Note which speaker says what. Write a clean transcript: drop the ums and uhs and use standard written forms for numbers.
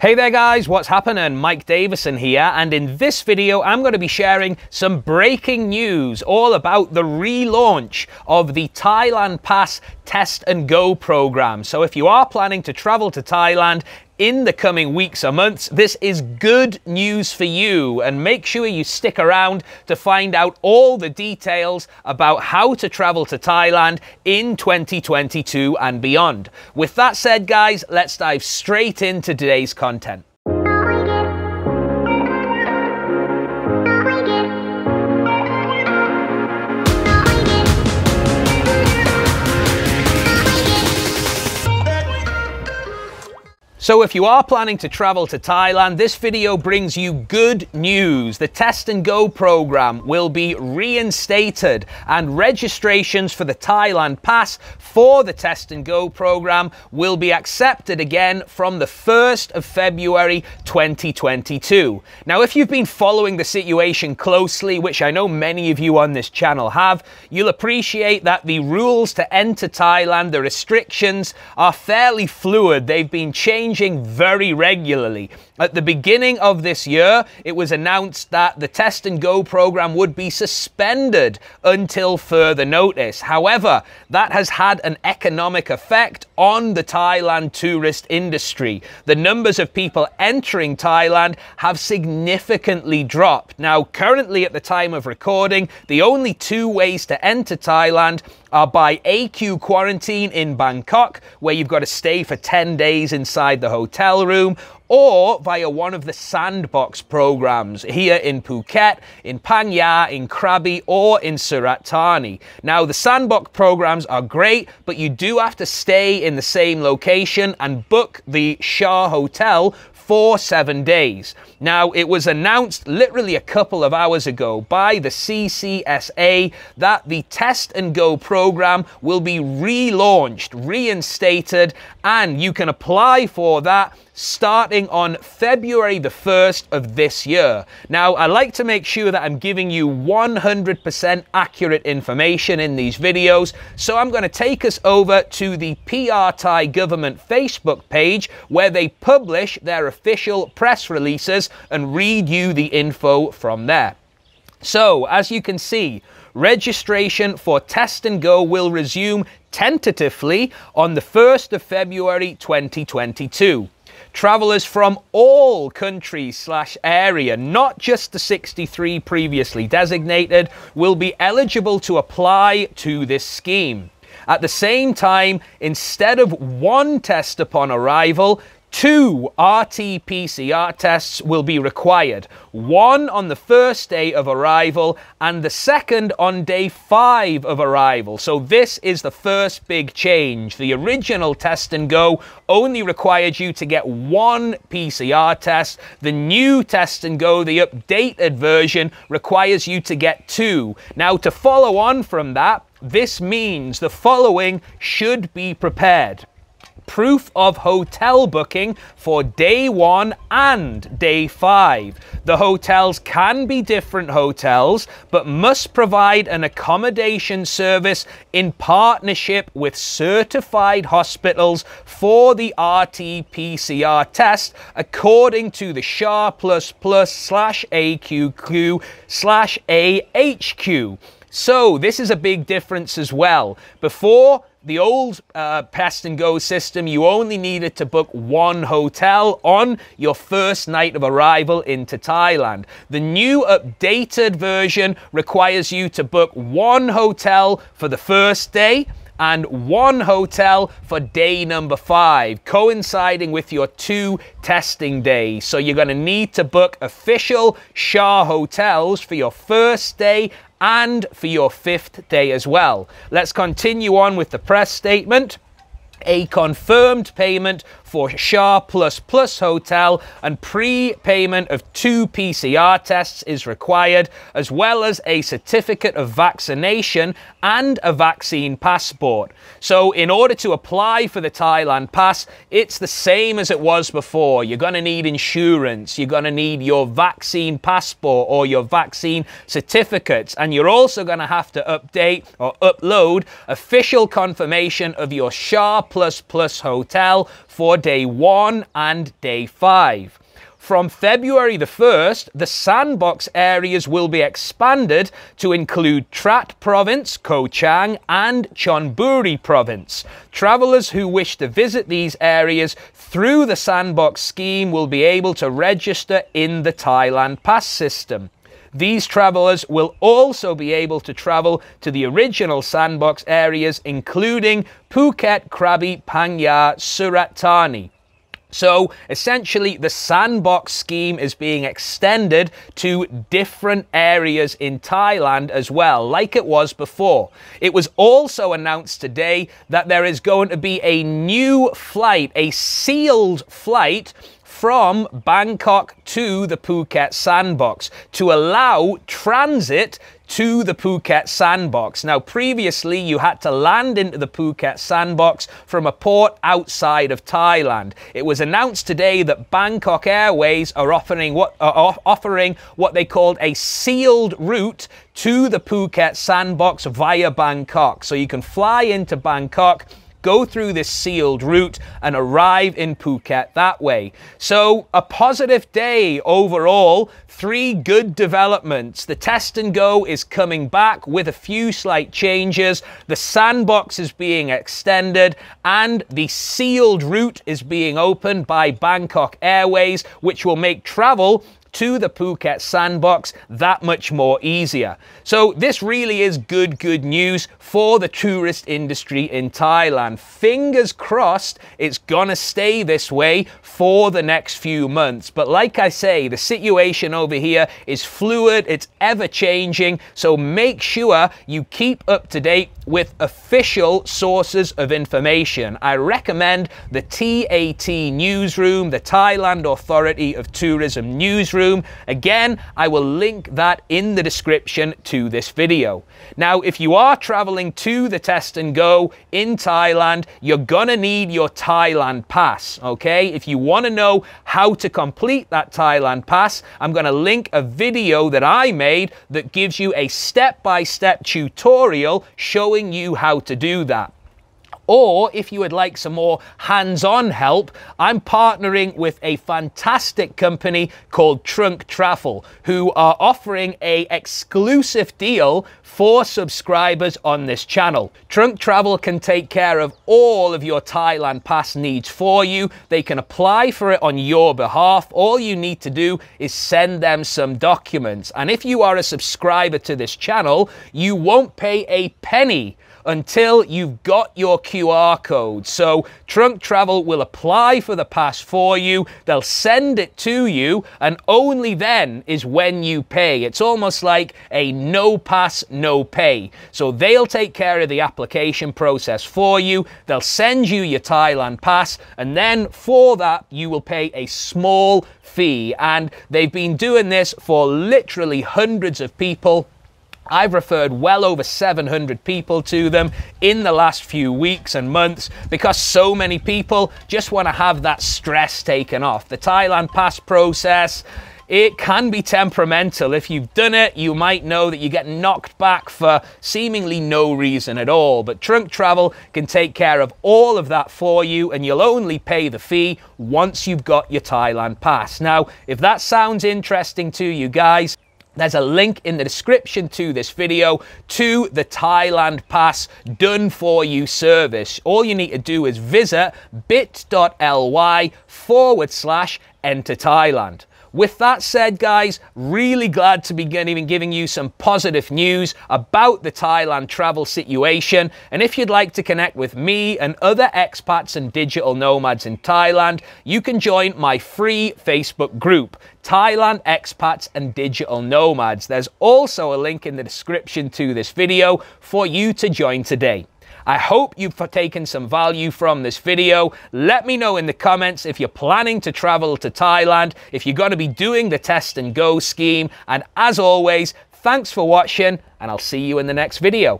Speaker 1: Hey there guys, what's happening? Mike Davison here, and in this video I'm going to be sharing some breaking news all about the relaunch of the Thailand Pass Test and Go program. So if you are planning to travel to Thailand in the coming weeks or months, this is good news for you, and make sure you stick around to find out all the details about how to travel to Thailand in 2022 and beyond. With that said guys, let's dive straight into today's content. So if you are planning to travel to Thailand, this video brings you good news. The Test and Go program will be reinstated, and registrations for the Thailand Pass for the Test and Go program will be accepted again from the 1st of February 2022. Now, if you've been following the situation closely, which I know many of you on this channel have, you'll appreciate that the rules to enter Thailand, the restrictions, are fairly fluid. They've been changing very regularly. At the beginning of this year, it was announced that the Test and Go program would be suspended until further notice. However, that has had an economic effect on the Thailand tourist industry. The numbers of people entering Thailand have significantly dropped. Now, currently at the time of recording, the only two ways to enter Thailand are by AQ quarantine in Bangkok, where you've got to stay for 10 days inside the hotel room, or via one of the sandbox programs here in Phuket, in Phang Nga, in Krabi, or in Surat Thani. Now, the sandbox programs are great, but you do have to stay in the same location and book the Shah Hotel for 7 days. Now, it was announced literally a couple of hours ago by the CCSA that the Test and Go program will be relaunched, reinstated, and you can apply for that starting on February the 1st of this year. Now, I like to make sure that I'm giving you 100% accurate information in these videos, so I'm going to take us over to the PR Thai government Facebook page, where they publish their official press releases, and read you the info from there. So, as you can see, registration for Test and Go will resume tentatively on the 1st of February 2022. Travelers from all countries/area, not just the 63 previously designated, will be eligible to apply to this scheme. At the same time, instead of one test upon arrival, 2 RT-PCR tests will be required, one on the first day of arrival and the second on day 5 of arrival. So this is the first big change. The original Test and Go only required you to get 1 PCR test. The new Test and Go, the updated version, requires you to get 2. Now, to follow on from that, this means the following should be prepared: proof of hotel booking for day 1 and day 5. The hotels can be different hotels, but must provide an accommodation service in partnership with certified hospitals for the RT-PCR test, according to the SHA++/AQQ/AHQ. So this is a big difference as well. Before, the old Test and Go system, you only needed to book 1 hotel on your first night of arrival into Thailand. The new updated version requires you to book 1 hotel for the first day and 1 hotel for day number 5, coinciding with your 2 testing days. So you're going to need to book official Shah hotels for your first day and for your 5th day as well. Let's continue on with the press statement. A confirmed payment for Shah++ hotel and pre-payment of 2 PCR tests is required, as well as a certificate of vaccination and a vaccine passport. So in order to apply for the Thailand Pass, it's the same as it was before. You're going to need insurance, you're going to need your vaccine passport or your vaccine certificates, and you're also going to have to update or upload official confirmation of your Shah++ hotel for day 1 and day 5. From February the 1st, the sandbox areas will be expanded to include Trat Province, Ko Chang, and Chonburi Province. Travelers who wish to visit these areas through the sandbox scheme will be able to register in the Thailand Pass system. These travelers will also be able to travel to the original sandbox areas, including Phuket, Krabi, Phang Surat Thani. So essentially, the sandbox scheme is being extended to different areas in Thailand as well, like it was before. It was also announced today that there is going to be a new flight, a sealed flight from Bangkok to the Phuket sandbox to allow transit to the Phuket sandbox. Now, previously, you had to land into the Phuket sandbox from a port outside of Thailand. It was announced today that Bangkok Airways are offering what they called a sealed route to the Phuket sandbox via Bangkok. So you can fly into Bangkok, go through this sealed route and arrive in Phuket that way. So a positive day overall, 3 good developments. The test and go is coming back with a few slight changes. The sandbox is being extended and the sealed route is being opened by Bangkok Airways, which will make travel to the Phuket sandbox that much more easier. So this really is good news for the tourist industry in Thailand. Fingers crossed it's gonna stay this way for the next few months. But like I say, the situation over here is fluid, it's ever changing, so make sure you keep up to date with official sources of information. I recommend the TAT Newsroom, the Thailand Authority of Tourism Newsroom. Again, I will link that in the description to this video. Now, if you are traveling to the test and go in Thailand, you're gonna need your Thailand Pass, okay? If you wanna know how to complete that Thailand Pass, I'm gonna link a video that I made that gives you a step-by-step tutorial showing you how to do that. Or if you would like some more hands-on help, I'm partnering with a fantastic company called Trunk Travel, who are offering an exclusive deal for subscribers on this channel. Trunk Travel can take care of all of your Thailand Pass needs for you. They can apply for it on your behalf. All you need to do is send them some documents. And if you are a subscriber to this channel, you won't pay a penny until you've got your QR code. So Trunk Travel will apply for the pass for you, they'll send it to you, and only then is when you pay. It's almost like a no pass, no pay. So they'll take care of the application process for you, they'll send you your Thailand Pass, and then for that you will pay a small fee. And they've been doing this for literally hundreds of people. I've referred well over 700 people to them in the last few weeks and months because so many people just want to have that stress taken off. The Thailand Pass process, it can be temperamental. If you've done it, you might know that you get knocked back for seemingly no reason at all. But Trunk Travel can take care of all of that for you, and you'll only pay the fee once you've got your Thailand Pass. Now, if that sounds interesting to you guys, there's a link in the description to this video to the Thailand Pass Done For You service. All you need to do is visit bit.ly/enter Thailand. With that said, guys, really glad to be giving you some positive news about the Thailand travel situation. And if you'd like to connect with me and other expats and digital nomads in Thailand, you can join my free Facebook group, Thailand Expats and Digital Nomads. There's also a link in the description to this video for you to join today. I hope you've taken some value from this video. Let me know in the comments if you're planning to travel to Thailand, if you're going to be doing the test and go scheme. And as always, thanks for watching, and I'll see you in the next video.